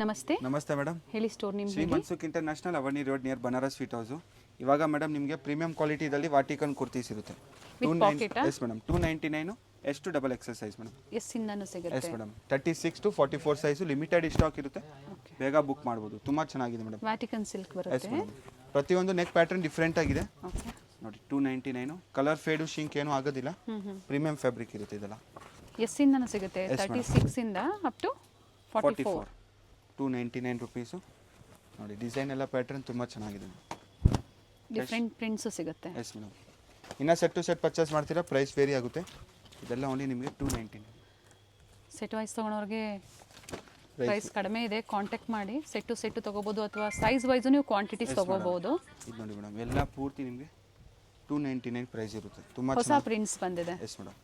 ನಮಸ್ತೆ ನಮಸ್ತೆ ಮೇಡಮ್. ಹೇಳಿ ಸ್ಟೋರ್ ನಿಮ್ Shri Mansukh international Avani road near Banaras sweet house. ಇವಾಗ ಮೇಡಮ್ ನಿಮಗೆ ಪ್ರೀಮಿಯಂ ಕ್ವಾಲಿಟಿದಲ್ಲಿ ವಾಟಿಕನ್ ಕುರ್ತೀಸ್ ಇರುತ್ತೆ. ಎಸ್ ಮೇಡಮ್ 299 ಎಷ್ಟು double XL size madam. Yes ಇಂದನೂ ಸಿಗುತ್ತೆ. Yes madam 36 to 44 size limited stock ಇರುತ್ತೆ. ಬೇಗ ಬುಕ್ ಮಾಡಬಹುದು. ತುಂಬಾ ಚೆನ್ನಾಗಿದೆ ಮೇಡಮ್. ವ್ಯಾಟಿಕನ್ ಸಿಲ್ಕ್ ಬರುತ್ತೆ. ಎಸ್ ಮೇಡಮ್ ಪ್ರತಿಯೊಂದು ನೆಕ್ ಪ್ಯಾಟರ್ನ್ ಡಿಫರೆಂಟ್ ಆಗಿದೆ. ಓಕೆ ನೋಡಿ 299 ಕಲರ್ ಫೇಡ್ ಶಿಂಕ್ ಏನು ಆಗೋದಿಲ್ಲ. ಪ್ರೀಮಿಯಂ ಫ್ಯಾಬ್ರಿಕ್ ಇರುತ್ತೆ ಇದೆಲ್ಲ. ಎಸ್ ಇಂದನೂ ಸಿಗುತ್ತೆ 36 ಇಂದ ಅಪ್ ಟು 44 299 ರೂಪೀಸ್. ನೋಡಿ ಡಿಸೈನ್ ಎಲ್ಲ ಪ್ಯಾಟರ್ನ್ ತುಂಬಾ ಚೆನ್ನಾಗಿದೆ. ಡಿಫರೆಂಟ್ ಪ್ರಿಂಟ್ಸ್ ಸಿಗುತ್ತೆ. ಎಸ್ ಮೇಡಮ್ ಇನ್ನ ಸೆಟ್ ಟು ಸೆಟ್ ಪರ್ಚೇಸ್ ಮಾಡ್ತೀರಾ ಪ್ರೈಸ್ ವೇರಿ ಆಗುತ್ತೆ. ಇದೆಲ್ಲ ಓನ್ಲಿ ನಿಮಗೆ 299. ಸೆಟ್ ವೈಸ್ ತೊಗೊಳೋರಿಗೆ ಪ್ರೈಸ್ ಕಡಿಮೆ ಇದೆ. ಕಾಂಟ್ಯಾಕ್ಟ್ ಮಾಡಿ ಸೆಟ್ ಟು ಸೆಟ್ ತೊಗೋಬೋದು ಅಥವಾ ಸೈಜ್ ವೈಸ್ ನೀವು ಕ್ವಾಂಟಿಟೀಸ್ ತೊಗೋಬೋದು. ಇದು ನೋಡಿ ಮೇಡಮ್ ಎಲ್ಲ ಪೂರ್ತಿ ನಿಮಗೆ 299 ಪ್ರೈಸ್ ಇರುತ್ತೆ. ತುಂಬಾ ಹೊಸ ಪ್ರಿಂಟ್ಸ್ ಬಂದಿದೆ. ಎಸ್ ಮೇಡಮ್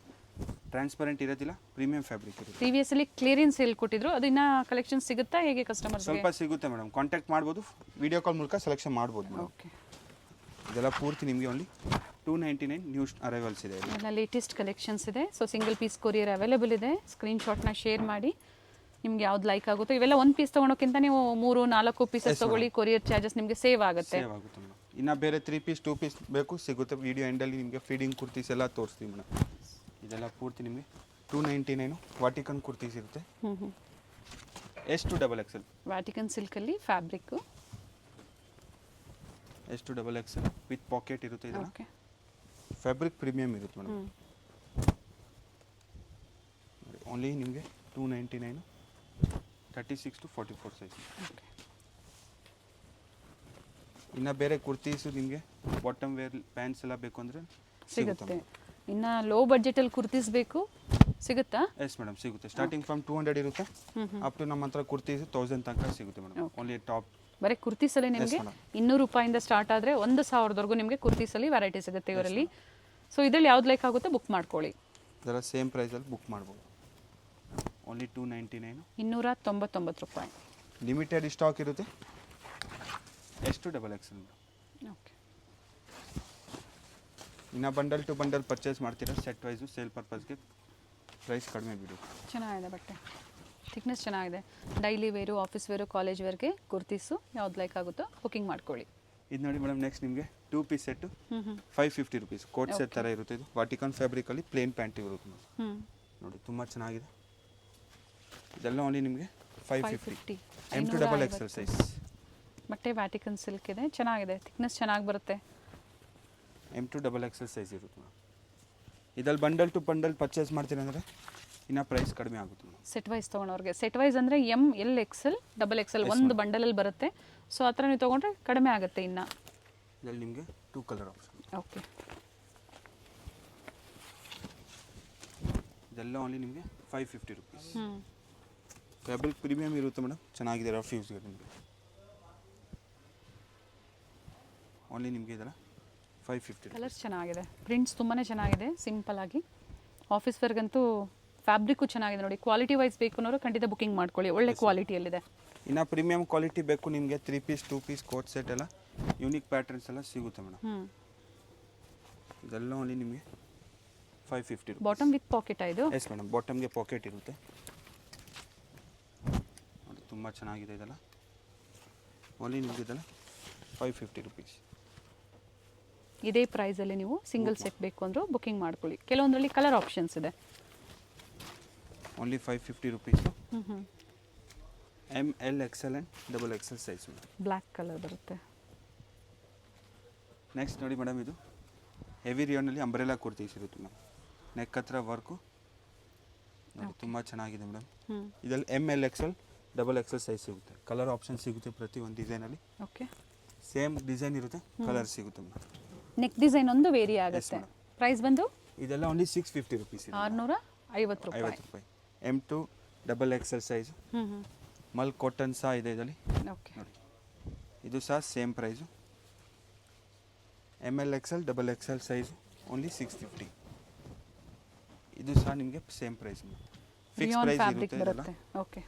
ಟ್ರಾನ್ಸ್ಪರೆಂಟ್ ಇರೋದಿಲ್ಲ, ಪ್ರೀಮಿಯಂ ಫ್ಯಾಬ್ರಿಕ್ ಇರುತ್ತೆ. ಪ್ರೀವಿಯಸ್ಲಿ ಕ್ಲಿಯರೆನ್ಸ್ ಸೇಲ್ ಕೊಟ್ಟಿದ್ರು, ಅದು ಇನ್ನ ಕಲೆಕ್ಷನ್ ಸಿಗುತ್ತಾ ಹೇಗೆ ಕಸ್ಟಮರ್ಸ್? ಸ್ವಲ್ಪ ಸಿಗುತ್ತೆ ಮೇಡಮ್. ಕಾಂಟ್ಯಾಕ್ಟ್ ಮಾಡ್ಬೋದು, ವಿಡಿಯೋ ಕಾಲ್ ಮೂಲಕ ಸೆಲೆಕ್ಷನ್ ಮಾಡ್ಬೋದು ಮೇಡಮ್. ಓಕೆ ಇದೆಲ್ಲ ಪೂರ್ತಿ ನಿಮಗೆ ಓನ್ಲಿ 299 ನ್ಯೂ ಅರೈವಲ್ಸ್ ಇದೆ. ಎಲ್ಲ ಲೇಟೆಸ್ಟ್ ಕಲೆಕ್ಷನ್ಸ್ ಇದೆ. So single piece courier available ಇದೆ. ಸ್ಕ್ರೀನ್ಶಾಟ್ನ ಶೇರ್ ಮಾಡಿ ನಿಮ್ಗೆ ಯಾವ್ದು ಲೈಕ್ ಆಗುತ್ತೋ. ಇವೆಲ್ಲ ಒಂದು ಪೀಸ್ ತೊಗೊಳೋಕ್ಕಿಂತ ನೀವು 3-4 ಪೀಸಸ್ ತೊಗೊಳ್ಳಿ, ಕೊರಿಯರ್ ಚಾರ್ಜಸ್ ನಿಮಗೆ ಸೇವ್ ಆಗುತ್ತೆ. ಮೇಡಮ್ ಇನ್ನು ಬೇರೆ 3 ಪೀಸ್ 2 ಪೀಸ್ ಬೇಕು ಸಿಗುತ್ತೆ. ವಿಡಿಯೋ ಎಂಡಲ್ಲಿ ನಿಮಗೆ ಫೀಡಿಂಗ್ ಕುರ್ತೀಸ್ ಎಲ್ಲ ತೋರಿಸ್ತೀವಿ ಮೇಡಮ್. ಇದೆಲ್ಲ ಪೂರ್ತಿ ನಿಮಗೆ 299 ವಾಟಿಕನ್ ಕುರ್ತೀಸ್ ಇರುತ್ತೆ. ಎಷ್ಟು ಡಬಲ್ ಎಕ್ಸೆಲ್ ವ್ಯಾಟಿಕನ್ ಸಿಲ್ಕಲ್ಲಿ ಫ್ಯಾಬ್ರಿಕ್ಕು ಎಷ್ಟು ಡಬಲ್ ಎಕ್ಸೆಲ್ ವಿತ್ ಪಾಕೆಟ್ ಇರುತ್ತೆ. ಇದೆಲ್ಲ ಓಕೆ ಫ್ಯಾಬ್ರಿಕ್ ಪ್ರೀಮಿಯಂ ಇರುತ್ತೆ ಮೇಡಮ್. ಓನ್ಲಿ ನಿಮಗೆ 299 36 to 44 ಸೈಜ್. ಇನ್ನು ಬೇರೆ ಕುರ್ತೀಸು ನಿಮಗೆ ಬಾಟಮ್ ವೇರ್ ಪ್ಯಾಂಟ್ಸ್ ಎಲ್ಲ ಬೇಕು ಅಂದರೆ ಸಿಗುತ್ತೆ. ಇನ್ನು ಲೋ ಬಡ್ಜೆಟಲ್ಲಿ ಕುರ್ತೀಸ್ ಬೇಕು ಸಿಗುತ್ತಾ? ಎಸ್ ಮೇಡಮ್ ಸಿಗುತ್ತೆ. ಸ್ಟಾರ್ಟಿಂಗ್ ಫ್ರಮ್ 200 ಇರುತ್ತೆ ಅಪ್ ಟು ನಮ್ಮ ಹತ್ರ ಕುರ್ತೀಸ್ 1000 ತನಕ ಸಿಗುತ್ತೆ ಮೇಡಮ್. ಓನ್ಲಿ ಟಾಪ್ ಬರೀ ಕುರ್ತೀಸಲ್ಲಿ ನಿಮಗೆ 200 ರೂಪಾಯಿಂದ ಸ್ಟಾರ್ಟ್ ಆದರೆ 1000ವರೆಗೂ ನಿಮಗೆ ಕುರ್ತೀಸಲ್ಲಿ ವೆರೈಟಿ ಸಿಗುತ್ತೆ ಇವರಲ್ಲಿ. ಸೊ ಇದರಲ್ಲಿ ಯಾವ್ದು ಲೈಕ್ ಆಗುತ್ತೆ ಬುಕ್ ಮಾಡ್ಕೊಳ್ಳಿ. ಇದೆಲ್ಲ ಸೇಮ್ ಪ್ರೈಸಲ್ಲಿ ಬುಕ್ ಮಾಡ್ಬೋದು. ಓನ್ಲಿ 299 299 ರೂಪಾಯಿ. ಲಿಮಿಟೆಡ್ ಸ್ಟಾಕ್ ಇರುತ್ತೆ. ಎಷ್ಟು ಡಬಲ್ ಎಕ್ಸೆಲ್. ಓಕೆ ಇನ್ನು ಬಂಡಲ್ ಟು ಬಂಡಲ್ ಪರ್ಚೇಸ್ ಮಾಡ್ತೀರಾ ಸೆಟ್ ವೈಸು ಸೇಲ್ ಪರ್ಪಸ್ಗೆ ಪ್ರೈಸ್ ಕಡಿಮೆ ಬಿಡು. ಚೆನ್ನಾಗಿದೆ ಬಟ್ಟೆ, ಥಿಕ್ನೆಸ್ ಚೆನ್ನಾಗಿದೆ. Daily wear, office wear, college ವೇರ್ಗೆ ಕುರ್ತೀಸು ಯಾವ್ದು ಲೈಕ್ ಆಗುತ್ತೋ ಬುಕಿಂಗ್ ಮಾಡ್ಕೊಳ್ಳಿ. ಇದು ನೋಡಿ ಮೇಡಮ್ ನೆಕ್ಸ್ಟ್ ನಿಮಗೆ 2 ಪೀಸ್ ಸೆಟ್ಟು 550 ರೂಪೀಸ್ ಕೋಟ್ ಸೆಟ್ ಥರ ಇರುತ್ತೆ. ಇದು ವಾಟಿಕನ್ ಫ್ಯಾಬ್ರಿಕಲ್ಲಿ ಪ್ಲೇನ್ ಪ್ಯಾಂಟ್ ಇರುತ್ತೆ ನೋಡಿ ತುಂಬ ಚೆನ್ನಾಗಿದೆ. ಇದೆಲ್ಲ ಓನ್ಲಿ ನಿಮಗೆ 550 M2 ಡಬಲ್ ಎಕ್ಸೆಲ್ ಸೈಜ್. ಬಟ್ಟೆ ವ್ಯಾಟಿಕನ್ ಸಿಲ್ಕ್ ಇದೆ, ಚೆನ್ನಾಗಿದೆ, ಥಿಕ್ನೆಸ್ ಚೆನ್ನಾಗಿ ಬರುತ್ತೆ. M2 ಡಬಲ್ ಎಕ್ಸೆಲ್ ಸೈಜ್ ಇರುತ್ತೆ ಮೇಡಮ್. ಇದಲ್ಲಿ ಬಂಡಲ್ ಟು ಬಂಡಲ್ ಪರ್ಚೇಸ್ ಮಾಡ್ತೀರಾ ಅಂದರೆ ಇನ್ನು ಪ್ರೈಸ್ ಕಡಿಮೆ ಆಗುತ್ತೆ ಮೇಡಮ್. ಸೆಟ್ ವೈಸ್ ತೊಗೊಳೋರಿಗೆ ಸೆಟ್ ವೈಸ್ ಅಂದರೆ ML XL ಡಬಲ್ ಎಕ್ಸೆಲ್ ಒಂದು ಬಂಡಲಲ್ಲಿ ಬರುತ್ತೆ. ಸೊ ಆ ಥರ ನೀವು ತೊಗೊಂಡ್ರೆ ಕಡಿಮೆ ಆಗುತ್ತೆ. ಇನ್ನು ಇದರಲ್ಲಿ ನಿಮಗೆ 2 ಕಲರ್ ಆಪ್ಷನ್. ಓಕೆ ಇದೆಲ್ಲ ಓನ್ಲಿ ನಿಮಗೆ 550 ರೂಪೀಸ್. ಫ್ಯಾಬ್ರಿಕ್ ಪ್ರೀಮಿಯಂ ಇರುತ್ತೆ ಮೇಡಮ್. ಚೆನ್ನಾಗಿದೆ, ರಫ್ ಯೂಸ್ಗೆ ನಿಮಗೆ. ಓನ್ಲಿ ನಿಮಗೆ ಇದೆಲ್ಲ 550. ಕಲರ್ಸ್ ಚೆನ್ನಾಗಿದೆ, ಪ್ರಿಂಟ್ಸ್ ತುಂಬಾ ಚೆನ್ನಾಗಿದೆ. ಸಿಂಪಲ್ ಆಗಿ ಆಫೀಸ್ ವರ್ಗಂತೂ ಫ್ಯಾಬ್ರಿಕ್ಕು ಚೆನ್ನಾಗಿದೆ ನೋಡಿ. ಕ್ವಾಲಿಟಿ ವೈಸ್ ಬೇಕು ಅನ್ನೋರು ಖಂಡಿತ ಬುಕಿಂಗ್ ಮಾಡ್ಕೊಳ್ಳಿ, ಒಳ್ಳೆ ಕ್ವಾಲಿಟಿಯಲ್ಲಿದೆ. ಇನ್ನು ಪ್ರೀಮಿಯಂ ಕ್ವಾಲಿಟಿ ಬೇಕು ನಿಮಗೆ 3 ಪೀಸ್ 2 ಪೀಸ್ ಕೋಟ್ ಸೆಟ್ ಎಲ್ಲ ಯೂನಿಕ್ ಪ್ಯಾಟರ್ನ್ಸ್ ಎಲ್ಲ ಸಿಗುತ್ತೆ ಮೇಡಮ್. ಇದೆಲ್ಲ ಓನ್ಲಿ ನಿಮಗೆ 550 ರೂಪೀಸ್. ಬಾಟಮ್ ವಿತ್ ಪಾಕೆಟ್ ಇದು? ಎಸ್ ಮೇಡಮ್ ಬಾಟಮ್ಗೆ ಪಾಕೆಟ್ ಇರುತ್ತೆ ನೋಡಿ. ತುಂಬ ಚೆನ್ನಾಗಿದೆ. ಇದೆಲ್ಲ ಓನ್ಲಿ ನಿಮಗೆ ಇದೆಲ್ಲ 550 ರೂಪೀಸ್. ಇದೇ ಪ್ರೈಸಲ್ಲಿ ನೀವು ಸಿಂಗಲ್ ಸೆಟ್ ಬೇಕು ಅಂದರೂ ಬುಕಿಂಗ್ ಮಾಡ್ಕೊಳ್ಳಿ. ಕೆಲವೊಂದರಲ್ಲಿ ಕಲರ್ ಆಪ್ಷನ್ಸ್ ಇದೆ. Only 550 rupees. ML XL and double XL size. Black colour ಬರುತ್ತೆ. ನೆಕ್ಸ್ಟ್ ನೋಡಿ ಮೇಡಮ್ ಇದು ಹೆವಿ ರಿಯೋನಲ್ಲಿ ಅಂಬ್ರೆಲಾ ಕುರ್ತೀಸ್ ಇರುತ್ತೆ ಮೇಡಮ್. ನೆಕ್ ಹತ್ರ ವರ್ಕು ನೋಡಿ ತುಂಬ ಚೆನ್ನಾಗಿದೆ ಮೇಡಮ್. ಇದರಲ್ಲಿ ML XL double XL size ಸಿಗುತ್ತೆ. ಕಲರ್ ಆಪ್ಷನ್ ಸಿಗುತ್ತೆ ಪ್ರತಿ ಒಂದು ಡಿಸೈನಲ್ಲಿ. ಓಕೆ ಸೇಮ್ ಡಿಸೈನ್ ಇರುತ್ತೆ, ಕಲರ್ ಸಿಗುತ್ತೆ ಮೇಡಮ್. ನೆಕ್ ಡಿಸೈನ್ ಒಂದು ವೇರಿ ಆಗುತ್ತೆ. ಪ್ರೈಸ್ ಬಂದು ಇದೆಲ್ಲ ಓನ್ಲಿ 650 ರೂಪೀಸ್. 650 ರೂಪಾಯಿ. M2 double XL size. Mul cotton ಸಹ ಇದೆ ಇದರಲ್ಲಿ. ಓಕೆ ನೋಡಿ ಇದು ಸಹ same price. ML XL double XL size only 650. ಇದು ಸಹ ನಿಮಗೆ ಸೇಮ್ ಪ್ರೈಸ್. ಫಿಕ್ಸ್ ಪ್ರೈಸ್ ಇರುತ್ತೆ ಇದೆಲ್ಲ. ಓಕೆ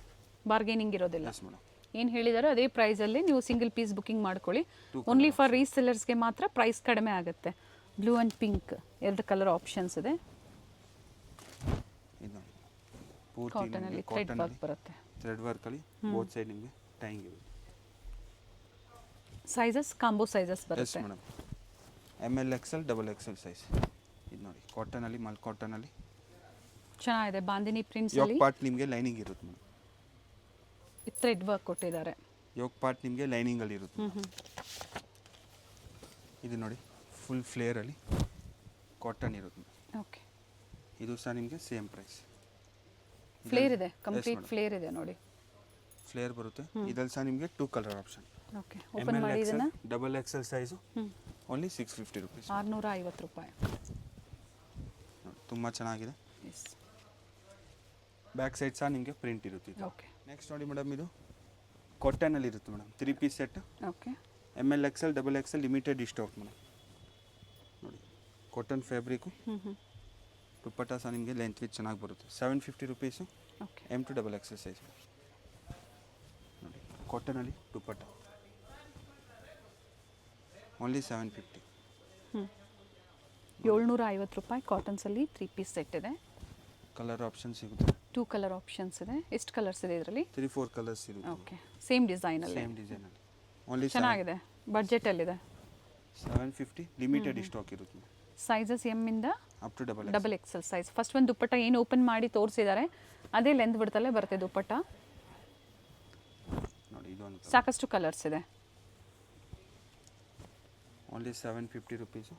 ಬಾರ್ಗೇನಿಂಗ್ ಇರೋದಿಲ್ಲ. Yes madam. ಏನು ಹೇಳಿದಾರೋ ಅದೇ ಪ್ರೈಸಲ್ಲಿ ನೀವು ಸಿಂಗಲ್ ಪೀಸ್ ಬುಕಿಂಗ್ ಮಾಡ್ಕೊಳ್ಳಿ. ಓನ್ಲಿ ಫಾರ್ ರೀಸೆಲ್ಲರ್ಸ್ಗೆ ಮಾತ್ರ ಪ್ರೈಸ್ ಕಡಿಮೆ ಆಗುತ್ತೆ. Blue and pink 2 colour options ಇದೆ. ಇದು ಪೂರ್ತಿ ಕಾಟನಲ್ಲಿ ಥ್ರೆಡ್ ವರ್ಕ್ ಬರುತ್ತೆ. ಥ್ರೆಡ್ ವರ್ಕಲ್ಲಿ ಬೋತ್ ಸೈಡ್ ನಿಮಗೆ ಟೈಂಗ್ ಇರುತ್ತೆ. ಸೈಜಸ್ ಕಾಂಬೋ ಸೈಜಸ್ ಎಸ್ ಬರುತ್ತೆ. Madam, ML XL XXL size. ಇದು ನೋಡಿ ಕಾಟನಲ್ಲಿ ಮಲ್ ಕಾಟನಲ್ಲಿ ಚೆನ್ನಾಗಿದೆ. ಬಾಂದಿನಿ ಪ್ರಿಂಟ್ಸ್ ಯೋಕ್ ಅಲ್ಲಿ ಪಾರ್ಟ್ ನಿಮಗೆ ಲೈನಿಂಗ್ ಇರುತ್ತೆ ಮೇಡಮ್. ಥ್ರೆಡ್ ವರ್ಕ್ ಕೊಟ್ಟಿದ್ದಾರೆ. ಯೋಕ್ ಪಾರ್ಟ್ ನಿಮಗೆ ಲೈನಿಂಗಲ್ಲಿ ಇರುತ್ತೆ. ಇದು ನೋಡಿ ಫುಲ್ ಫ್ಲೇರಲ್ಲಿ ಕಾಟನ್ ಇರುತ್ತೆ. ಓಕೆ, ಇದು ಸಹ ನಿಮಗೆ ಸೇಮ್ ಪ್ರೈಸ್. ಫ್ಲೇರ್ ಇದೆ, ಕಂಪ್ಲೀಟ್ ಫ್ಲೇರ್ ಇದೆ ನೋಡಿ. ಫ್ಲೇರ್ ಬರುತ್ತೆ. ಇದ್ರಲ್ಲಿ ಸಹ ನಿಮಗೆ 2 ಕಲರ್ ಆಪ್ಷನ್. ಓಕೆ, ಓಪನ್ ಮಾಡಿ ಇದನ್ನ. XXL size only 650 rupees. 650 ರೂಪಾಯಿ. ತುಂಬ ಚೆನ್ನಾಗಿದೆ. ಎಸ್, ಬ್ಯಾಕ್ ಸೈಡ್ ಸಹ ನಿಮಗೆ ಪ್ರಿಂಟ್ ಇರುತ್ತೆ. ಓಕೆ. ನೆಕ್ಸ್ಟ್ ನೋಡಿ ಮೇಡಮ್, ಇದು ಕಾಟನಲ್ಲಿ ಇರುತ್ತೆ madam. 3 piece set. Okay, ML XL XXL limited stock madam. ನೋಡಿ ಕಾಟನ್ ಫ್ಯಾಬ್ರಿಕ್ಕು. ದುಪ್ಪಟ್ಟ ಸಹ ನಿಮಗೆ ಲೆಂತ್ ವಿತ್ ಚೆನ್ನಾಗಿ ಬರುತ್ತೆ. 750 rupees. Okay, M to XXL size. ನೋಡಿ ಕಾಟನಲ್ಲಿ ದುಪ್ಪಟ್ಟ ಓನ್ಲಿ 750. 750 ರೂಪಾಯಿ ಕಾಟನ್ಸಲ್ಲಿ 3 ಪೀಸ್ ಸೆಟ್ ಇದೆ. ಕಲರ್ ಆಪ್ಷನ್ ಸಿಗುತ್ತೆ. 2 ಕಲರ್ ಆಪ್ಷನ್ಸ್ ಇದೆ. ಎಷ್ಟು ಕಲರ್ಸ್ ಇದೆ ಇದರಲ್ಲಿ? 3-4 ಕಲರ್ಸ್ ಇರುತ್ತೆ. ಓಕೆ, ಸೇಮ್ ಡಿಸೈನಲ್ಲಿ. ಸೇಮ್ ಡಿಸೈನಲ್ಲಿ ಓನ್ಲಿ ಚೆನ್ನಾಗಿದೆ. ಬಡ್ಜೆಟಲ್ಲಿದೆ. 750 ಲಿಮಿಟೆಡ್ ಸ್ಟಾಕ್ ಇರುತ್ತೆ. ಸೈಜಸ್ ಎಮ್ ಇಂದ up to double XL size. First ಒಂದು ದುಪ್ಪಟ್ಟ ಏನು ಓಪನ್ ಮಾಡಿ ತೋರಿಸಿದ್ದಾರೆ ಅದೇ ಲೆಂತ್ ಬಿಡ್ತಲೇ ಬರುತ್ತೆ ದುಪ್ಪಟ್ಟ. ನೋಡಿ ಇದೊಂದು ಸಾಕಷ್ಟು ಕಲರ್ಸ್ ಇದೆ. Only 750 rupees.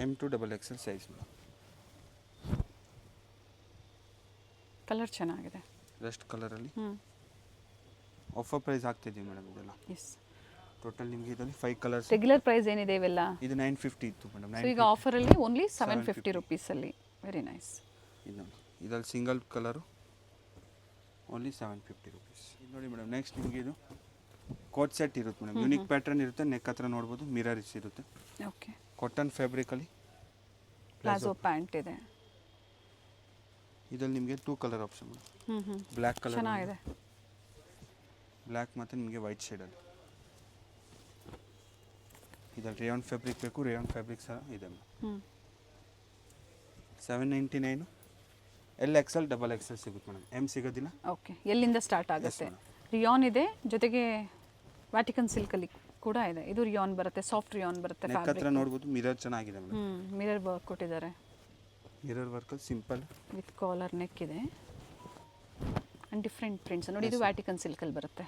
M to XXL size madam. Colour ಚೆನ್ನಾಗಿದೆ. ರೆಸ್ಟ್ ಕಲರಲ್ಲಿ ಆಫರ್ ಪ್ರೈಸ್ ಆಗ್ತಿದ್ದೀವಿ ಮೇಡಮ್ ಇದೆಲ್ಲ. ಎಸ್, ಟೋಟಲ್ ನಿಮಗೆ ಇದರಲ್ಲಿ 5 ಕಲರ್ಸ್. ರೆಗ್ಯುಲರ್ ಪ್ರೈಸ್ ಏನಿದೆ ಇವೆಲ್ಲ? ಇದು 950 ಇತ್ತು ಮೇಡಮ್. ಸೊ ಈಗ ಆಫರಲ್ಲಿ ಓನ್ಲಿ 750 ರುಪೀಸಲ್ಲಿ. Very nice. ಇದು ನೋಡಿ ಇದರಲ್ಲಿ ಸಿಂಗಲ್ ಕಲರು ಓನ್ಲಿ 750 ರುಪೀಸ್. ಇದು ನೋಡಿ ಮೇಡಮ್, ನೆಕ್ಸ್ಟ್ ನಿಮಗೆ ಇದು ಕೋಟ್ ಸೆಟ್ ಇರುತ್ತೆ ಮೇಡಮ್. ಯೂನಿಕ್ ಪ್ಯಾಟರ್ನ್ ಇರುತ್ತೆ. ನೆಕ್ ಹತ್ರ ನೋಡ್ಬೋದು ಮಿರರ್ಸ್ ಇರುತ್ತೆ. ಓಕೆ, ಕಾಟನ್ ಫ್ಯಾಬ್ರಿಕಲ್ಲಿ ಪ್ಲಾಜೋ ಪ್ಯಾಂಟ್ ಇದೆ. ಇದರಲ್ಲಿ ನಿಮಗೆ 2 colour option madam. Black colour ಚೆನ್ನಾಗಿದೆ. ಬ್ಲ್ಯಾಕ್ ಮತ್ತು ನಿಮಗೆ ವೈಟ್ ಶೇಡಲ್ಲಿ. ಇದರಲ್ಲಿ ರೇಯಾನ್ ಫ್ಯಾಬ್ರಿಕ್ ಬೇಕು, ರೇಯಾನ್ ಫ್ಯಾಬ್ರಿಕ್ ಸಹ ಇದೆ ಮೇಡಮ್. 799. L XL XXL ಸಿಗುತ್ತೆ ಮೇಡಮ್. M ಸಿಗೋದಿಲ್ಲ. ಓಕೆ, ಎಲ್ಲಿಂದ ಸ್ಟಾರ್ಟ್ ಆಗುತ್ತೆ? ರಿಯಾನ್ ಇದೆ, ಜೊತೆಗೆ ವ್ಯಾಟಿಕನ್ ಸಿಲ್ಕಲ್ಲಿ ಕೂಡ ಇದೆ. ಇದು ರಿಯಾನ್ ಬರುತ್ತೆ, ಸಾಫ್ಟ್ ರಿಯಾನ್ ಬರುತ್ತೆ. ನೆಕ್ ಹತ್ರ ನೋಡ್ಬೋದು ಮಿರರ್ ಚೆನ್ನಾಗಿದೆ ಮೇಡಮ್. ಮಿರರ್ ವರ್ಕ್ ಕೊಟ್ಟಿದ್ದಾರೆ. ಮಿರರ್ ವರ್ಕಲ್ಲಿ ಸಿಂಪಲ್ ವಿತ್ ಕಾಲರ್ ನೆಕ್ ಇದೆ ಆ್ಯಂಡ್ ಡಿಫ್ರೆಂಟ್ ಪ್ರಿಂಟ್ಸ್. ನೋಡಿ ಇದು ವ್ಯಾಟಿಕನ್ ಸಿಲ್ಕಲ್ಲಿ ಬರುತ್ತೆ.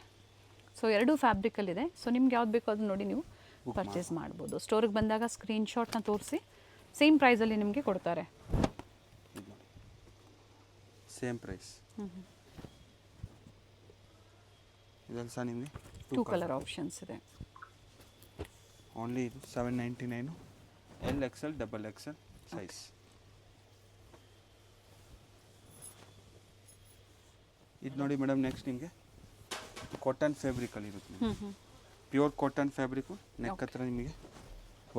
ಸೊ 2 ಫ್ಯಾಬ್ರಿಕಲ್ಲಿದೆ. ಸೊ ನಿಮ್ಗೆ ಯಾವ್ದು ಬೇಕೋ ಅದು ನೋಡಿ ನೀವು ಪರ್ಚೇಸ್ ಮಾಡ್ಬೋದು. ಸ್ಟೋರಿಗೆ ಬಂದಾಗ ಸ್ಕ್ರೀನ್ಶಾಟ್ನ ತೋರಿಸಿ ಸೇಮ್ ಪ್ರೈಸಲ್ಲಿ ನಿಮಗೆ ಕೊಡ್ತಾರೆ. ಇದು ನೋಡಿ ಸೇಮ್ ಪ್ರೈಸ್. ಇದರಲ್ಲಿ ಸಹ ನಿಮಗೆ 2 ಕಲರ್ ಆಪ್ಷನ್ಸ್ ಇದೆ. ಓನ್ಲಿ ಇದು 799. L XL XXL size. ಇದು ನೋಡಿ ಮೇಡಮ್, ನೆಕ್ಸ್ಟ್ ನಿಮಗೆ ಕಾಟನ್ ಫ್ಯಾಬ್ರಿಕಲ್ಲಿ ಇರುತ್ತೆ. Pure cotton fabric. ನೆಕ್ ಹತ್ರ ನಿಮಗೆ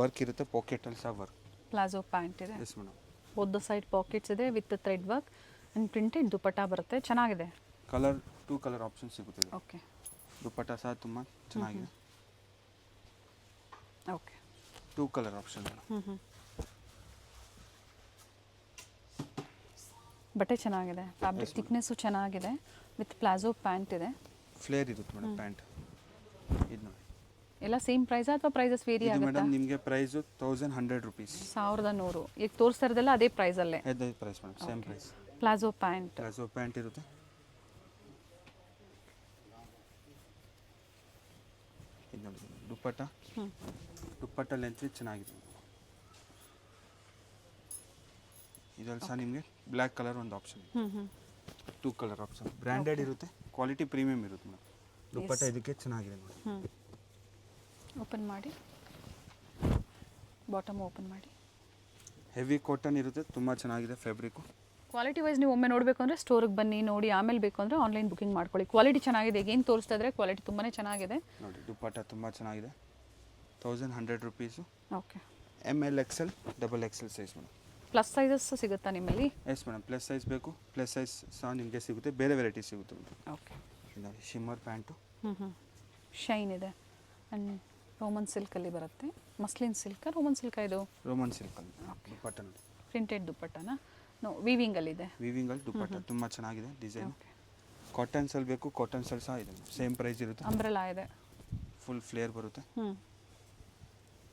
ವರ್ಕ್ ಇರುತ್ತೆ. ಪಾಕೆಟಲ್ಲಿ ಸಹ ವರ್ಕ್. ಪ್ಲಾಜೋ ಪ್ಯಾಂಟ್ ಇದೆ. Yes madam. ಒಂದು ಸೈಡ್ ಪಾಕೆಟ್ಸ್ ಇದೆ with thread work and printed dupatta ಬರುತ್ತೆ. ಚೆನ್ನಾಗಿದೆ. ಕಲರ್ 2 ಕಲರ್ ಆಪ್ಷನ್ ಸಿಗುತ್ತೆ. ಓಕೆ, ದುಪ್ಪಟ್ಟ ಸಹ ತುಂಬ ಚೆನ್ನಾಗಿದೆ. Okay, 2 colour option. ಬಟ್ಟೆ ಚೆನ್ನಾಗಿದೆ. ಫ್ಯಾಬ್ರಿಕ್ ಥಿಕ್ನೆಸ್ಸು ಚೆನ್ನಾಗಿದೆ. ವಿತ್ ಪ್ಲಾಜೋ ಪ್ಯಾಂಟ್ ಇದೆ. ಫ್ಲೇರ್ ಇರುತ್ತೆ ಮೇಡಮ್ ಪ್ಯಾಂಟ್. ಇದು ನೋಡಿ ಎಲ್ಲ ಸೇಮ್ ಪ್ರೈಸಾ ಅಥವಾ ಪ್ರೈಸಸ್ ವೇರಿ ಇದು ಆಗುತ್ತಾ? ಮೇಡಮ್ ನಿಮಗೆ ಪ್ರೈಸು 1100 ರುಪೀಸ್. 1100. ಈಗ ತೋರಿಸ್ತಾ ಇರೋದಲ್ಲ ಅದೇ ಪ್ರೈಸಲ್ಲೇ. ಅದೇ price madam, same price. Palazzo pant. Palazzo pant ಇರುತ್ತೆ. ಇದು ನೋಡಿ ದುಪ್ಪಟ್ಟ. ದುಪ್ಪಟ್ಟ ಲೆಂತ್ ಚೆನ್ನಾಗಿದೆ. ಇದರಲ್ಲಿ ಸಹ ನಿಮಗೆ ಬ್ಲ್ಯಾಕ್ ಕಲರ್ ಒಂದು ಆಪ್ಷನ್. 2 colour option. ಬ್ರ್ಯಾಂಡೆಡ್ ಇರುತ್ತೆ, ಕ್ವಾಲಿಟಿ ಪ್ರೀಮಿಯಂ ಇರುತ್ತೆ ಮೇಡಮ್. ದುಪ್ಪಟ್ಟ ಇದಕ್ಕೆ ಚೆನ್ನಾಗಿದೆ ನೋಡಿ. ಓಪನ್ ಮಾಡಿ, ಬಾಟಮ್ ಓಪನ್ ಮಾಡಿ. ಹೆವಿ ಕಾಟನ್ ಇರುತ್ತೆ, ತುಂಬ ಚೆನ್ನಾಗಿದೆ ಫ್ಯಾಬ್ರಿಕ್ಕು. ಕ್ವಾಲಿಟಿ ವೈಸ್ ನೀವು ಒಮ್ಮೆ ನೋಡಬೇಕು ಅಂದರೆ ಸ್ಟೋರಿಗೆ ಬನ್ನಿ, ನೋಡಿ ಆಮೇಲೆ ಬೇಕು ಅಂದರೆ ಆನ್ಲೈನ್ ಬುಕಿಂಗ್ ಮಾಡ್ಕೊಳ್ಳಿ. ಕ್ವಾಲಿಟಿ ಚೆನ್ನಾಗಿದೆ. ಈಗ ಏನು ತೋರಿಸ್ತಾ ಇದ್ರೆ ಕ್ವಾಲಿಟಿ ತುಂಬಾ ಚೆನ್ನಾಗಿದೆ ನೋಡಿ. ದುಪ್ಪಟ್ಟ ತುಂಬ ಚೆನ್ನಾಗಿದೆ. 1100 rupees. Okay, ML XL XXL size madam. Plus sizes ಸಿಗುತ್ತಾ ನಿಮ್ಮಲ್ಲಿ? ಎಸ್ ಮೇಡಮ್, ಪ್ಲಸ್ ಸೈಜ್ ಬೇಕು. ಪ್ಲಸ್ ಸೈಜ್ ಸಹ ನಿಮಗೆ ಸಿಗುತ್ತೆ. ಬೇರೆ ವೆರೈಟಿ ಸಿಗುತ್ತೆ ಮೇಡಮ್. ಓಕೆ, ನೋಡಿ ಶಿಮ್ಮರ್ ಪ್ಯಾಂಟು. ಶೈನ್ ಇದೆ ಆ್ಯಂಡ್ ರೋಮನ್ ಸಿಲ್ಕಲ್ಲಿ ಬರುತ್ತೆ. ಮಸ್ಲಿನ್ ಸಿಲ್ಕ, ರೋಮನ್ ಸಿಲ್ಕ ಇದು? ರೋಮನ್ ಸಿಲ್ಕಲ್ಲಿ. ದುಪ್ಪಟ್ಟ ನೋಡಿ. ಪ್ರಿಂಟೆಡ್ ದುಪ್ಪಟ್ಟನ? ನೋ, ವೀವಿಂಗಲ್ಲಿದೆ. ವೀವಿಂಗಲ್ಲಿ ದುಪ್ಪಟ್ಟ ತುಂಬ ಚೆನ್ನಾಗಿದೆ ಡಿಸೈನ್. ಕಾಟನ್ಸಲ್ಲಿ ಬೇಕು ಕಾಟನ್ಸಲ್ಲಿ ಸಹ ಇದೆ ಸೇಮ್ ಪ್ರೈಸ್ ಇರುತ್ತೆ. ಅಂಬ್ರೆಲಾ ಇದೆ. ಫುಲ್ ಫ್ಲೇರ್ ಬರುತ್ತೆ.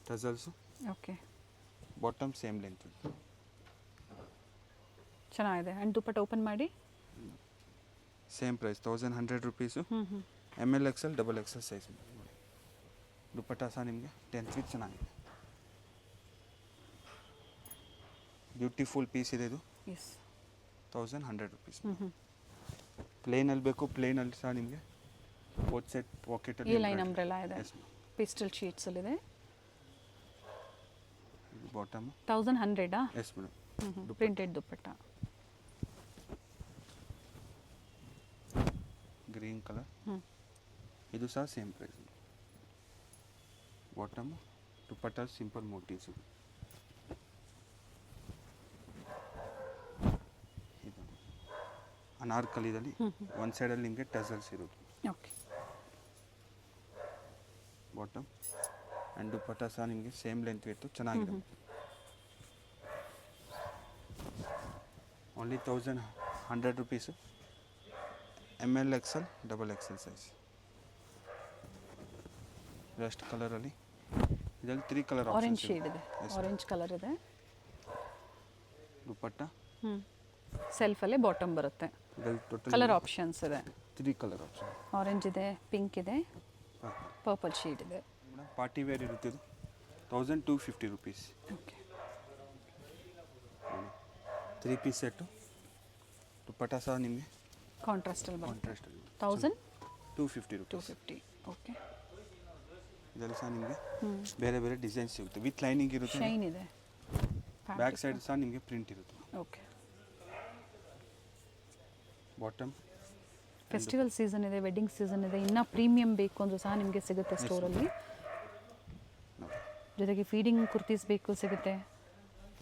Tassels. Okay. Bottom same length. ಚೆನ್ನಾಗಿದೆ. ಆ್ಯಂಡ್ ದುಪ್ಪಟ್ಟ ಓಪನ್ ಮಾಡಿ. Same price 1100 rupees. ML XL XXL size. Dupatta ಸಹ ನಿಮಗೆ 10 ಫೀಟ್ ಚೆನ್ನಾಗಿದೆ. ಬ್ಯೂಟಿಫುಲ್ ಪೀಸ್ ಇದೆ ಇದು. ಎಸ್. 1100 ರೂಪೀಸ್. ಪ್ಲೇನಲ್ಲಿ ಬೇಕು ಪ್ಲೇನಲ್ಲಿ ಸಹ ನಿಮಗೆ ಕೋಟ್ ಸೆಟ್ ಪಾಕೆಟಲ್ಲಿ ಈ ಲೈನ್ ಅಂಬ್ರೆಲಾ ಇದೆ. ಪಿಸ್ಟಲ್ ಶೀಟ್ಸಲ್ಲಿದೆ. Bottom 1100 yes madam. Printed dupatta. Green colour. ಇದು ಸಹ same price. Bottom dupatta simple motifs. ಇದು ಅನಾರ್ಕಲಿದಲ್ಲಿ ಒಂದು ಸೈಡಲ್ಲಿ ನಿಮಗೆ ಟಸಲ್ಸ್ ಇರುತ್ತೆ. ಓಕೆ. ಬಾಟಮ್ ಆ್ಯಂಡ್ ದುಪ್ಪಟ್ಟ ಸಹ ನಿಮಗೆ ಸೇಮ್ ಲೆಂತ್ ಇತ್ತು ಚೆನ್ನಾಗಿದೆ. Only 1100 rupees. ML XL XXL size. Rest ಕಲರಲ್ಲಿ ಇದರಲ್ಲಿ 3 ಕಲರ್ ಆರೆಂಜ್ ಶೇಡ್ ಇದೆ. ಆರೆಂಜ್ ಕಲರ್ ಇದೆ. ದುಪ್ಪಟ್ಟ ಸೆಲ್ಫಲ್ಲೇ ಬಾಟಮ್ ಬರುತ್ತೆ. ಟೋಟಲ್ ಕಲರ್ ಆಪ್ಷನ್ಸ್ ಇದೆ. 3 ಕಲರ್ ಆಪ್ಷನ್. ಆರೆಂಜ್ ಇದೆ, ಪಿಂಕ್ ಇದೆ, ಪರ್ಪಲ್ ಶೇಡ್ ಇದೆ. ಮೇಡಮ್ ಪಾರ್ಟಿ ವೇರ್ ಇರುತ್ತೆ ಇದು 1250 rupees. Okay. 3 piece set. Dupatta ಸಹ ನಿಮಗೆ ಕಾಂಟ್ರಾಸ್ಟಲ್ಲಿ ಬರುತ್ತೆ. ಕಾಂಟ್ರಾಸ್ಟಲ್ಲಿ 1250 ರೂಪೀಸ್. ಓಕೆ. ಇದರಲ್ಲಿ ಸಹ ನಿಮಗೆ ಬೇರೆ ಬೇರೆ ಡಿಸೈನ್ ಸಿಗುತ್ತೆ. ವಿತ್ ಲೈನಿಂಗ್ ಇರುತ್ತೆ. ಶೈನ್ ಇದೆ. ಬ್ಯಾಕ್ ಸೈಡ್ ಸಹ ನಿಮಗೆ ಪ್ರಿಂಟ್ ಇರುತ್ತೆ. ಓಕೆ. ಬಾಟಮ್ ಫೆಸ್ಟಿವಲ್ ಸೀಸನ್ ಇದೆ, ವೆಡ್ಡಿಂಗ್ ಸೀಸನ್ ಇದೆ. ಇನ್ನೂ ಪ್ರೀಮಿಯಂ ಬೇಕು ಅಂದರೂ ಸಹ ನಿಮಗೆ ಸಿಗುತ್ತೆ ಸ್ಟೋರಲ್ಲಿ. ಜೊತೆಗೆ ಫೀಡಿಂಗ್ ಕುರ್ತೀಸ್ ಬೇಕು ಸಿಗುತ್ತೆ.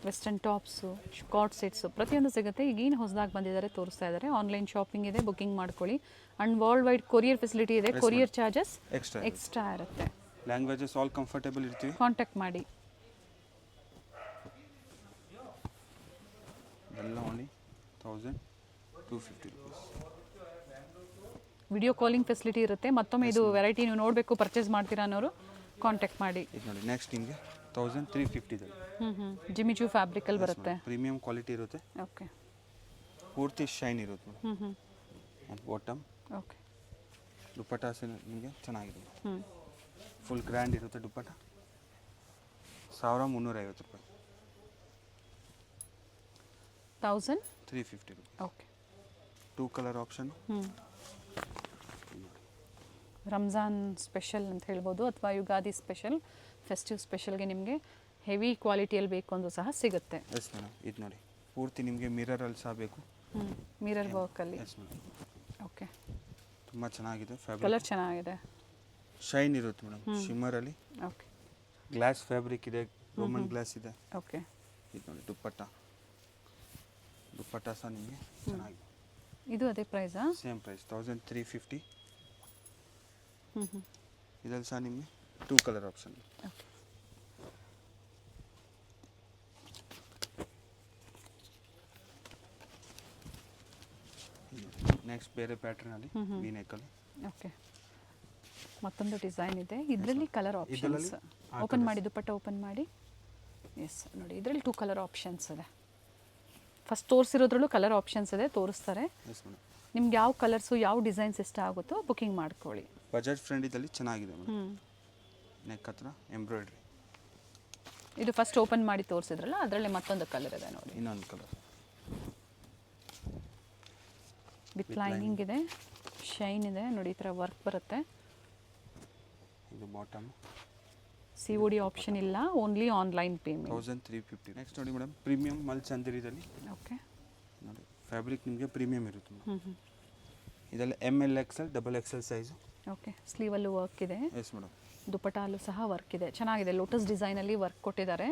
ವೆಸ್ಟರ್ನ್ ಟಾಪ್ಸು, ಕಾರ್ಡ್ ಸೆಟ್ಸು ಪ್ರತಿಯೊಂದು ಸಿಗುತ್ತೆ. ಈಗ ಏನು ಹೊಸದಾಗಿ ಬಂದಿದ್ದಾರೆ ತೋರಿಸ್ತಾ ಇದ್ದಾರೆ. ಆನ್ಲೈನ್ ಶಾಪಿಂಗ್ ಇದೆ, ಬುಕ್ಕಿಂಗ್ ಮಾಡ್ಕೊಳ್ಳಿ. And world wide courier facility ಇದೆ. ಕೊರಿಯರ್ ಚಾರ್ಜಸ್ ಎಕ್ಸ್ಟ್ರಾ ಇರುತ್ತೆ. ಲ್ಯಾಂಗ್ವೇಜಸ್ ಆಲ್ ಕಂಫರ್ಟೇಬಲ್ ಇರ್ತೀವಿ. ಕಾಂಟ್ಯಾಕ್ಟ್ ಮಾಡಿ. ಎಲ್ಲ only 1250 rupees. Video calling facility ಇರುತ್ತೆ. ಮತ್ತೊಮ್ಮೆ ಇದು ವೆರೈಟಿ ನೀವು ನೋಡಬೇಕು, ಪರ್ಚೇಸ್ ಮಾಡ್ತೀರಾ ಅನ್ನೋರು ಕಾಂಟ್ಯಾಕ್ಟ್ ಮಾಡಿ. ಇದು ನೋಡಿ ನೆಕ್ಸ್ಟ್ ನಿಮಗೆ 1350 ಜಿಮಿಚೂ ಫ್ಯಾಬ್ರಿಕಲ್ಲಿ ಬರುತ್ತೆ. ಪ್ರೀಮಿಯಂ ಕ್ವಾಲಿಟಿ ಇರುತ್ತೆ. ಓಕೆ. ಪೂರ್ತಿ ಶೈನ್ ಇರುತ್ತೆ. Bottom okay. ದುಪ್ಪಟ್ಟ ನಿಮಗೆ ಚೆನ್ನಾಗಿದೆ. ಫುಲ್ ಗ್ರ್ಯಾಂಡ್ ಇರುತ್ತೆ ದುಪ್ಪಟ್ಟ. 1350 ರೂಪಾಯಿ. 1350 ರೂಪಾಯಿ. Okay. 2 colour option. Ramzan special ಅಂತ ಹೇಳ್ಬೋದು, ಅಥವಾ ಯುಗಾದಿ ಸ್ಪೆಷಲ್, ಫೆಸ್ಟಿವ್ ಸ್ಪೆಷಲ್ಗೆ ನಿಮಗೆ ಹೆವಿ ಕ್ವಾಲಿಟಿಯಲ್ಲಿ ಬೇಕು ಅಂದರೂ ಸಹ ಸಿಗುತ್ತೆ. Yes madam. ಇದು ನೋಡಿ ಪೂರ್ತಿ ನಿಮಗೆ ಮಿರರಲ್ಲಿ ಸಹ ಬೇಕು. ಮಿರರ್ ವರ್ಕಲ್ಲಿ. Yes madam. ಓಕೆ. ತುಂಬ ಚೆನ್ನಾಗಿದೆ. ಕಲರ್ ಚೆನ್ನಾಗಿದೆ. ಶೈನ್ ಇರುತ್ತೆ ಮೇಡಮ್. ಶಿಮ್ಮರಲ್ಲಿ. ಓಕೆ. ಗ್ಲಾಸ್ ಫ್ಯಾಬ್ರಿಕ್ ಇದೆ, ರೋಮನ್ ಗ್ಲಾಸ್ ಇದೆ. ಓಕೆ. ಇದು ನೋಡಿ ದುಪ್ಪಟ್ಟ. ದುಪ್ಪಟ್ಟ ಸಹ ನಿಮಗೆ ಚೆನ್ನಾಗಿದೆ. ಇದು ಅದೇ ಪ್ರೈಸಾ? Same price 1350. ಇದರಲ್ಲಿ ಸಹ ನಿಮಗೆ 2 ಕಲರ್ ಆಪ್ಷನ್. ಓಕೆ. ನೆಕ್ಸ್ಟ್ ಬೇರೆ ಪ್ಯಾಟರ್ನಲ್ಲಿ ವೀನೆಕಲ್ಲಿ. ಓಕೆ. ಮತ್ತೊಂದು ಡಿಸೈನ್ ಇದೆ. ಇದರಲ್ಲಿ ಕಲರ್ ಆಪ್ಷನ್ಸ್. ಇದರಲ್ಲಿ ಓಪನ್ ಮಾಡಿ, ದುಪ್ಪಟ್ಟ ಓಪನ್ ಮಾಡಿ. ಎಸ್ ನೋಡಿ, ಇದರಲ್ಲಿ 2 ಕಲರ್ ಆಪ್ಷನ್ಸ್ ಇದೆ. ಫಸ್ಟ್ ತೋರಿಸಿರೋದ್ರಲ್ಲೂ ಕಲರ್ ಆಪ್ಷನ್ಸ್ ಇದೆ, ತೋರಿಸ್ತಾರೆ. Yes madam. ನಿಮ್ಗೆ ಯಾವ ಕಲರ್ಸು, ಯಾವ ಡಿಸೈನ್ಸ್ ಇಷ್ಟ ಆಗುತ್ತೋ ಬುಕ್ಕಿಂಗ್ ಮಾಡ್ಕೊಳ್ಳಿ. ಬಜೆಟ್ ಫ್ರೆಂಡಿದಲ್ಲಿ ಚೆನ್ನಾಗಿದೆ ಮೇಡಮ್. ನೆಕ್ ಹತ್ರ ಎಂಬ್ರಾಯ್ಡ್ರಿ. ಇದು ಫಸ್ಟ್ ಓಪನ್ ಮಾಡಿ ತೋರಿಸಿದ್ರಲ್ಲ, ಅದರಲ್ಲಿ ಮತ್ತೊಂದು ಕಲರ್ ಇದೆ ನೋಡಿ. ಇನ್ನೊಂದು ಕಲರ್ ವಿತ್ ಲೈನಿಂಗ್ ಇದೆ, ಶೈನ್ ಇದೆ ನೋಡಿ. ಈ ಥರ ವರ್ಕ್ ಬರುತ್ತೆ. ಇದು ಬಾಟಮ್. COD ಆಪ್ಷನ್ ಇಲ್ಲ, ಓನ್ಲಿ ಆನ್ಲೈನ್ ಪೇಮೆಂಟ್. 1350. ನೆಕ್ಸ್ಟ್ ನೋಡಿ ಮೇಡಮ್, ಪ್ರೀಮಿಯಂ ಮಲ್ ಚಂದಿರಿದಲ್ಲಿ. ಓಕೆ. ನೋಡಿ ಫ್ಯಾಬ್ರಿಕ್ ನಿಮಗೆ ಪ್ರೀಮಿಯಂ ಇರುತ್ತೆ. ಇದರಲ್ಲಿ ML XL XXL size. Okay. ಸ್ಲೀವಲ್ಲೂ ವರ್ಕ್ ಇದೆ. Yes madam. ದುಪ್ಪಟ್ಟಲ್ಲೂ ಸಹ ವರ್ಕ್ ಇದೆ, ಚೆನ್ನಾಗಿದೆ. ಲೋಟಸ್ ಡಿಸೈನಲ್ಲಿ ವರ್ಕ್ ಕೊಟ್ಟಿದ್ದಾರೆ.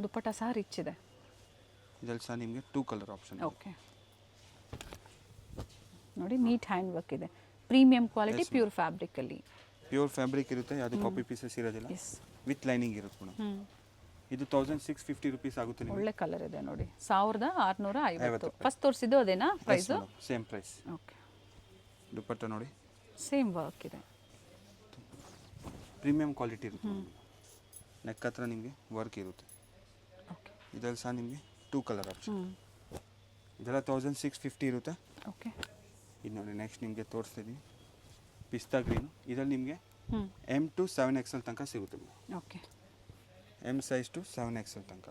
ದುಪ್ಪಟ್ಟ ಸಹ ರಿಚ್ ಇದೆ. ಇದರಲ್ಲಿ ಸಹ ನಿಮಗೆ 2 ಕಲರ್ ಆಪ್ಷನ್. ಓಕೆ. ನೋಡಿ ನೀಟ್ ಹ್ಯಾಂಡ್ ವರ್ಕ್ ಇದೆ. ಪ್ರೀಮಿಯಂ ಕ್ವಾಲಿಟಿ, ಪ್ಯೂರ್ ಫ್ಯಾಬ್ರಿಕಲ್ಲಿ. ಪ್ಯೂರ್ ಫ್ಯಾಬ್ರಿಕ್ ಇರುತ್ತೆ, ಯಾವುದೇ ಕಾಪಿ ಪೀಸಸ್ ಇರೋದಿಲ್ಲ. ಎಸ್. ವಿತ್ ಲೈನಿಂಗ್ ಇರುತ್ತೆ ಮೇಡಮ್. ಇದು 1650 ರೂಪೀಸ್ ಆಗುತ್ತೆ ನಿಮಗೆ. ಒಳ್ಳೆ ಕಲರ್ ಇದೆ ನೋಡಿ. 1650. ಫಸ್ಟ್ ತೋರಿಸಿದ್ದು ಅದೇನಾ price? Same price. Okay. Dupatta ನೋಡಿ ಸೇಮ್ ವರ್ಕ್ ಇದೆ. ಪ್ರೀಮಿಯಂ ಕ್ವಾಲಿಟಿ ಇರುತ್ತೆ. ನೆಕ್ ಹತ್ರ ನಿಮಗೆ ವರ್ಕ್ ಇರುತ್ತೆ. ಓಕೆ. ಇದರಲ್ಲಿ ಸಹ ನಿಮಗೆ 2 ಕಲರ್ ಆಪ್ಷನ್. ಇದೆಲ್ಲ 1650 ಇರುತ್ತೆ. ಓಕೆ. ಇದು ನೋಡಿ ನೆಕ್ಸ್ಟ್ ನಿಮಗೆ ತೋರಿಸ್ತಾ ಇದ್ದೀನಿ ಪಿಸ್ತಾ ಗ್ರೀನು. ಇದರಲ್ಲಿ ನಿಮಗೆ M to 7XL ತನಕ ಸಿಗುತ್ತೆ. Okay. M size to 7XL ತನಕ.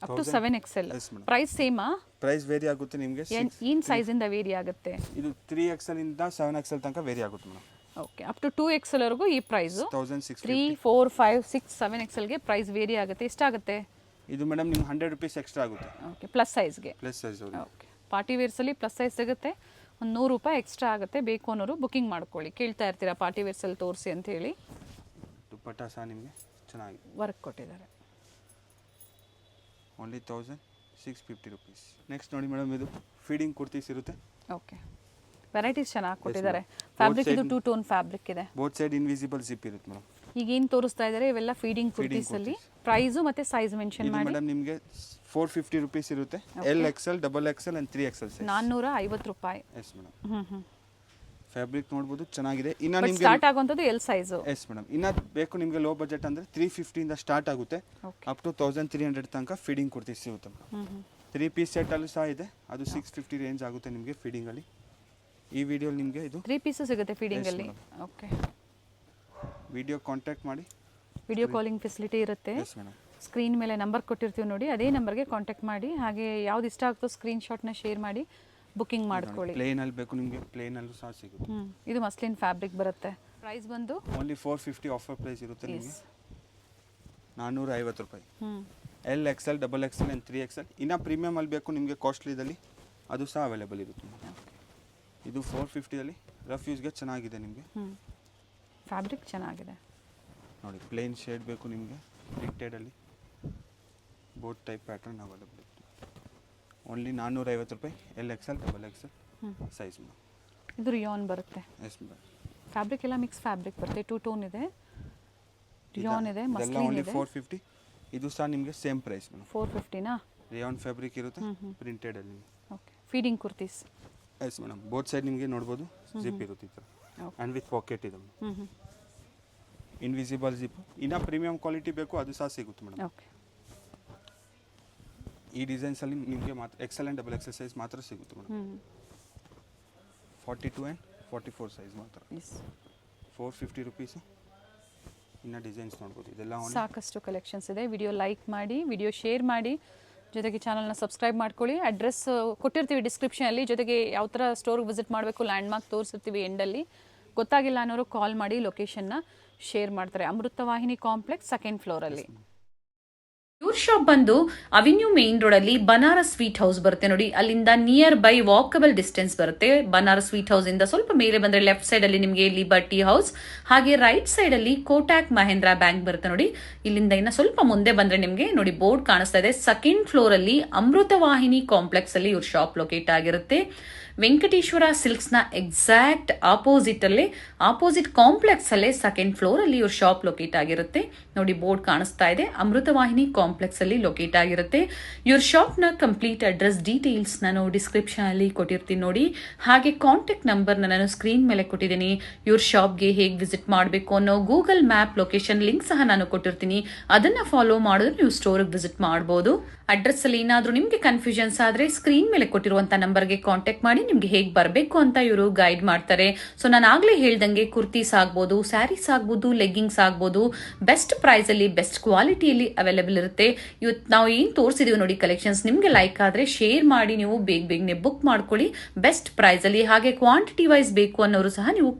Up to 7XL. Yes madam. Price ಸೇಮಾ? ಪ್ರೈಸ್ ವೇರಿ ಆಗುತ್ತೆ ನಿಮಗೆ. ಏನು ಸೈಜಿಂದ ವೇರಿ ಆಗುತ್ತೆ? ಇದು 3XL ಇಂದ 7XL ತನಕ ವೇರಿ ಆಗುತ್ತೆ madam. Okay. Up to 2XL ವರೆಗೂ ಈ ಪ್ರೈಸು 1650. 3, 4, 5, 6, 7XLಗೆ ಪ್ರೈಸ್ ವೇರಿ ಆಗುತ್ತೆ. ಎಷ್ಟಾಗುತ್ತೆ ಇದು ಮೇಡಮ್ ನಿಮ್ಗೆ 100 ರೂಪೀಸ್ ಎಕ್ಸ್ಟ್ರಾ ಆಗುತ್ತೆ. ಓಕೆ. ಪ್ಲಸ್ ಸೈಜ್ಗೆ. Plus size. ಓಕೆ. ಪಾರ್ಟಿ ವೇರ್ಸಲ್ಲಿ ಪ್ಲಸ್ ಸೈಜ್ ಸಿಗುತ್ತೆ. ಒಂದು 100 ರೂಪಾಯಿ ಎಕ್ಸ್ಟ್ರಾ ಆಗುತ್ತೆ. ಬೇಕು ಅನ್ನೋರು ಬುಕ್ಕಿಂಗ್ ಮಾಡ್ಕೊಳ್ಳಿ. ಕೇಳ್ತಾ ಇರ್ತೀರಾ ಪಾರ್ಟಿ ವೇರ್ಸಲ್ಲಿ ತೋರಿಸಿ ಅಂತ ಹೇಳಿ. ದುಪ್ಪಟ್ಟ ಸಹ ನಿಮಗೆ ಚೆನ್ನಾಗಿದೆ. ವರ್ಕ್ ಕೊಟ್ಟಿದ್ದಾರೆ. Only 1650 rupees. ನೆಕ್ಸ್ಟ್ ನೋಡಿ ಮೇಡಮ್ ಇದು ಫೀಡಿಂಗ್ ಕುರ್ತೀಸ್ ಇರುತ್ತೆ. ಓಕೆ. ವೆರೈಟೀಸ್ ಚೆನ್ನಾಗಿ ಕೊಟ್ಟಿದ್ದಾರೆ. ಫ್ಯಾಬ್ರಿಕ್ ಇದು 2 ಟೋನ್ ಫ್ಯಾಬ್ರಿಕ್ ಇದೆ. ಬೋತ್ ಸೈಡ್ ಇನ್ವಿಸಿಬಲ್ ಜಿಪ್ ಇರುತ್ತೆ ಮೇಡಮ್. ಈಗ ಏನು ತೋರಿಸ್ತಾ ಇದ್ದಾರೆ ಇವೆಲ್ಲ ಫೀಡಿಂಗ್ ಕುರ್ತೀಸ್ ಅಲ್ಲಿ. ಪ್ರೈಸು ಮತ್ತೆ ಸೈಜ್ ಮೆನ್ಷನ್ ಮಾಡಿ. ಮೇಡಮ್ ನಿಮಗೆ 450 ರೂಪೀಸ್ ಇರುತ್ತೆ. LXL, XXL and 3XL size. 450 ರೂಪಾಯಿ. Yes madam. ಫ್ಯಾಬ್ರಿಕ್ ನೋಡಬಹುದು ಚೆನ್ನಾಗಿದೆ. ಇನ್ನ ನಿಮಗೆ ಸ್ಟಾರ್ಟ್ ಆಗುವಂತದ್ದು L ಸೈಜ್. Yes madam. ಇನ್ನ ಬೇಕು ನಿಮಗೆ ಲೋ ಬಜೆಟ್ ಅಂದ್ರೆ 350 ಇಂದ ಸ್ಟಾರ್ಟ್ ಆಗುತ್ತೆ. ಅಪ್ ಟು 1300 ತನಕ ಫೀಡಿಂಗ್ ಕುರ್ತೀಸ್ ಸಿಗುತ್ತೆ ಮೇಡಮ್. 3 ಪೀಸ್ ಸೆಟ್ ಅಲ್ಲೂ ಸಹ ಇದೆ. ಅದು 650 ರೇಂಜ್ ಆಗುತ್ತೆ ನಿಮಗೆ ಫೀಡಿಂಗ್ ಅಲ್ಲಿ. ಈ ವಿಡಿಯೋ ನಿಮಗೆ ಇದು 3 ಪೀಸ್ ಸಿಗುತ್ತೆ ಫೀಡಿಂಗ್ ಅಲ್ಲಿ. ಓಕೆ. ವಿಡಿಯೋ ಕಾಂಟ್ಯಾಕ್ಟ್ ಮಾಡಿ. ವಿಡಿಯೋ ಕಾಲಿಂಗ್ ಫೆಸಿಲಿಟಿ ಇರುತ್ತೆ. Yes madam. ಸ್ಕ್ರೀನ್ ಮೇಲೆ ನಂಬರ್ ಕೊಟ್ಟಿರ್ತೀವಿ ನೋಡಿ, ಅದೇ ನಂಬರ್ಗೆ ಕಾಂಟ್ಯಾಕ್ಟ್ ಮಾಡಿ. ಹಾಗೆ ಯಾವ್ದು ಇಷ್ಟ ಆಗ್ತೋ ಸ್ಕ್ರೀನ್ ಶಾಟ್ನ ಶೇರ್ ಮಾಡಿ ಬುಕ್ಕಿಂಗ್ ಮಾಡ್ಕೊಳ್ಳಿ. ಪ್ಲೇನ್ ಅಲ್ಲಿ ಬೇಕು ನಿಮಗೆ ಪ್ಲೇನ್ ಅಲ್ಲೂ ಸಹ ಸಿಗುತ್ತೆ. ಇದು ಮಸ್ಲಿನ್ ಫ್ಯಾಬ್ರಿಕ್ ಬರುತ್ತೆ. ಪ್ರೈಸ್ ಬಂದು ಓನ್ಲಿ 450 ಆಫರ್ ಪ್ರೈಸ್ ಇರುತ್ತೆ ನಿಮಗೆ. 450 ರೂಪಾಯಿ. LXL, XXL and 3XL. ಇನ್ನ ಪ್ರೀಮಿಯಂ ಅಲ್ಲಿ ಬೇಕು ನಿಮಗೆ ಕಾಸ್ಟ್ಲಿದಲ್ಲಿ ಅದು ಸಹ ಅವೈಲೇಬಲ್ ಇರುತ್ತೆ. ಇದು 450 ಅಲ್ಲಿ ರಫ್ ಯೂಸ್ಗೆ ಚೆನ್ನಾಗಿದೆ ನಿಮಗೆ. ಫ್ಯಾಬ್ರಿಕ್ ಚೆನ್ನಾಗಿದೆ ನೋಡಿ. ಪ್ಲೇನ್ ಶೇಡ್ ಬೇಕು ನಿಮಗೆ ಪ್ರಿಂಟೆಡ್ ಅಲ್ಲಿ ಬೋಟ್ ಟೈಪ್ ಪ್ಯಾಟರ್ನ್ ಅವೈಲೇಬಲ್ ಇರುತ್ತೆ. ಓನ್ಲಿ 450 ರೂಪಾಯಿ. LXL, XXL size madam. ಇದು ರಿಯಾನ್ ಬರುತ್ತೆ. Yes madam. ಫ್ಯಾಬ್ರಿಕ್ ಎಲ್ಲ ಮಿಕ್ಸ್ ಫ್ಯಾಬ್ರಿಕ್ ಬರುತ್ತೆ. 2 ಟೋನ್ ಇದೆ, ರಿಯಾನ್ ಇದೆ, ಮಸ್ಲಿನ್ ಇದೆ. 450. ಇದು ಸಹ ನಿಮಗೆ ಸೇಮ್ ಪ್ರೈಸ್ ಮೇಡಮ್. 450ನಾ? ರಿಯಾನ್ ಫ್ಯಾಬ್ರಿಕ್ ಇರುತ್ತೆ ಪ್ರಿಂಟೆಡ್ ಅಲ್ಲಿ. Okay. Feeding kurtis. Yes madam. Both side ನಿಮಗೆ ನೋಡ್ಬೋದು ಜಿಪ್ ಇರುತ್ತೆ ಈ ಥರ ಆ್ಯಂಡ್ ವಿತ್ ಪಾಕೆಟ್ ಇದೆ. Invisible zip. ಇನ್ನ ಪ್ರೀಮಿಯಂ ಕ್ವಾಲಿಟಿ ಬೇಕು ಅದು ಸಹ ಸಿಗುತ್ತೆ ಮೇಡಮ್. ಓಕೆ. ಈ ಡಿಸೈನ್ಸ್ ಅಲ್ಲಿ ನಿಮಗೆ ಮಾತ್ರ XL and XXL ಸೈಜ್ ಮಾತ್ರ ಸಿಗುತ್ತೆ ಮೇಡಮ್. 42 and 44 ಸೈಜ್ ಮಾತ್ರ. 450 ರೂಪೀಸ್. ಇನ್ನ ಡಿಸೈನ್ಸ್ ನೋಡ್ಬೋದು. ಇದೆಲ್ಲ ಸಾಕಷ್ಟು ಕಲೆಕ್ಷನ್ಸ್ ಇದೆ. ವಿಡಿಯೋ ಲೈಕ್ ಮಾಡಿ, ವಿಡಿಯೋ ಶೇರ್ ಮಾಡಿ, ಜೊತೆಗೆ ಚಾನಲ್ನ ಸಬ್ಸ್ಕ್ರೈಬ್ ಮಾಡ್ಕೊಳ್ಳಿ. ಅಡ್ರೆಸ್ ಕೊಟ್ಟಿರ್ತೀವಿ ಡಿಸ್ಕ್ರಿಪ್ಷನಲ್ಲಿ. ಜೊತೆಗೆ ಯಾವ ಥರ ಸ್ಟೋರ್ಗೆ ವಿಸಿಟ್ ಮಾಡಬೇಕು ಲ್ಯಾಂಡ್ಮಾರ್ಕ್ ತೋರಿಸಿರ್ತೀವಿ ಎಂಡಲ್ಲಿ. ಗೊತ್ತಾಗಿಲ್ಲ ಅನ್ನೋರು ಕಾಲ್ ಮಾಡಿ ಲೊಕೇಶನ್ನ ಶೇರ್ ಮಾಡ್ತಾರೆ. Amritavahini complex 2nd ಫ್ಲೋರಲ್ಲಿ. ಇವ್ರ ಶಾಪ್ ಬಂದು ಅವೆನ್ಯೂ ಮೇನ್ ರೋಡ್ ಅಲ್ಲಿ ಬನಾರಸ್ ಸ್ವೀಟ್ ಹೌಸ್ ಬರುತ್ತೆ ನೋಡಿ. ಅಲ್ಲಿಂದ ನಿಯರ್ ಬೈ ವಾಕಬಲ್ ಡಿಸ್ಟೆನ್ಸ್ ಬರುತ್ತೆ. ಬನಾರಸ್ ಸ್ವೀಟ್ ಹೌಸ್ ಇಂದ ಸ್ವಲ್ಪ ಮೇಲೆ ಬಂದ್ರೆ ಲೆಫ್ಟ್ ಸೈಡ್ ಅಲ್ಲಿ ನಿಮಗೆ ಲಿಬರ್ಟಿ ಹೌಸ್, ಹಾಗೆ ರೈಟ್ ಸೈಡ್ ಅಲ್ಲಿ ಕೋಟಾಕ್ ಮಹೇಂದ್ರ ಬ್ಯಾಂಕ್ ಬರುತ್ತೆ ನೋಡಿ. ಇಲ್ಲಿಂದ ಇನ್ನ ಸ್ವಲ್ಪ ಮುಂದೆ ಬಂದ್ರೆ ನಿಮಗೆ ನೋಡಿ ಬೋರ್ಡ್ ಕಾಣಿಸ್ತಾ ಇದೆ. 2nd ಫ್ಲೋರ್ ಅಲ್ಲಿ ಅಮೃತವಾಹಿನಿ ಕಾಂಪ್ಲೆಕ್ಸ್ ಅಲ್ಲಿ ಇವ್ರ ಶಾಪ್ ಲೊಕೇಟ್ ಆಗಿರುತ್ತೆ. ವೆಂಕಟೇಶ್ವರ ಸಿಲ್ಕ್ಸ್ ನ ಎಕ್ಸಾಕ್ಟ್ ಆಪೋಸಿಟ್ ಅಲ್ಲೇ, ಆಪೋಸಿಟ್ ಕಾಂಪ್ಲೆಕ್ಸ್ ಅಲ್ಲೇ 2nd ಫ್ಲೋರ್ ಅಲ್ಲಿ ಇವ್ರ ಶಾಪ್ ಲೊಕೇಟ್ ಆಗಿರುತ್ತೆ ನೋಡಿ. ಬೋರ್ಡ್ ಕಾಣಿಸ್ತಾ ಇದೆ. ಅಮೃತವಾಹಿನಿ ಕಾಂಪ್ಲೆಕ್ಸ್ ಅಲ್ಲಿ ಲೊಕೇಟ್ ಆಗಿರುತ್ತೆ. ಇವ್ರ ಶಾಪ್ ನ ಕಂಪ್ಲೀಟ್ ಅಡ್ರೆಸ್ ಡೀಟೇಲ್ಸ್ ನಾನು ಡಿಸ್ಕ್ರಿಪ್ಷನ್ ಅಲ್ಲಿ ಕೊಟ್ಟಿರ್ತೀನಿ ನೋಡಿ. ಹಾಗೆ ಕಾಂಟ್ಯಾಕ್ಟ್ ನಂಬರ್ ನಾನು ಸ್ಕ್ರೀನ್ ಮೇಲೆ ಕೊಟ್ಟಿದ್ದೀನಿ. ಇವ್ರ ಶಾಪ್ಗೆ ಹೇಗೆ ವಿಸಿಟ್ ಮಾಡಬೇಕು ಅನ್ನೋ ಗೂಗಲ್ ಮ್ಯಾಪ್ ಲೊಕೇಶನ್ ಲಿಂಕ್ ಸಹ ನಾನು ಕೊಟ್ಟಿರ್ತೀನಿ. ಅದನ್ನ ಫಾಲೋ ಮಾಡಿದ್ರೆ ನೀವು ಸ್ಟೋರ್ಗೆ ವಿಸಿಟ್ ಮಾಡಬಹುದು. ಅಡ್ರೆಸ್ ಅಲ್ಲಿ ಏನಾದ್ರೂ ನಿಮ್ಗೆ ಕನ್ಫ್ಯೂಷನ್ಸ್ ಆದ್ರೆ ಸ್ಕ್ರೀನ್ ಮೇಲೆ ಕೊಟ್ಟಿರುವಂತ ನಂಬರ್ಗೆ ಕಾಂಟ್ಯಾಕ್ಟ್ ಮಾಡಿ ನಿಮ್ಗೆ ಹೇಗೆ ಬರಬೇಕು ಅಂತ ಇವರು ಗೈಡ್ ಮಾಡ್ತಾರೆ. ಸೊ ನಾನು ಆಗ್ಲೇ ಹೇಳ್ದಂಗೆ ಕುರ್ತೀಸ್ ಆಗ್ಬೋದು, ಸ್ಯಾರೀಸ್ ಆಗ್ಬೋದು, ಲೆಗ್ಗಿಂಗ್ಸ್ ಆಗ್ಬೋದು, ಬೆಸ್ಟ್ ಪ್ರೈಸ್ ಅಲ್ಲಿ ಬೆಸ್ಟ್ ಕ್ವಾಲಿಟಿಯಲ್ಲಿ ಅವೈಲೇಬಲ್ ಇರುತ್ತೆ. ಇವತ್ತು ನಾವು ಏನ್ ತೋರಿಸಿದೀವಿ ನೋಡಿ ಕಲೆಕ್ಷನ್ಸ್, ನಿಮ್ಗೆ ಲೈಕ್ ಆದ್ರೆ ಶೇರ್ ಮಾಡಿ ನೀವು ಬೇಗನೆ ಬುಕ್ ಮಾಡ್ಕೊಳ್ಳಿ ಬೆಸ್ಟ್ ಪ್ರೈಸ್ ಅಲ್ಲಿ. ಹಾಗೆ ಕ್ವಾಂಟಿಟಿ ವೈಸ್ ಬೇಕು ಅನ್ನೋರು ಸಹ ನೀವು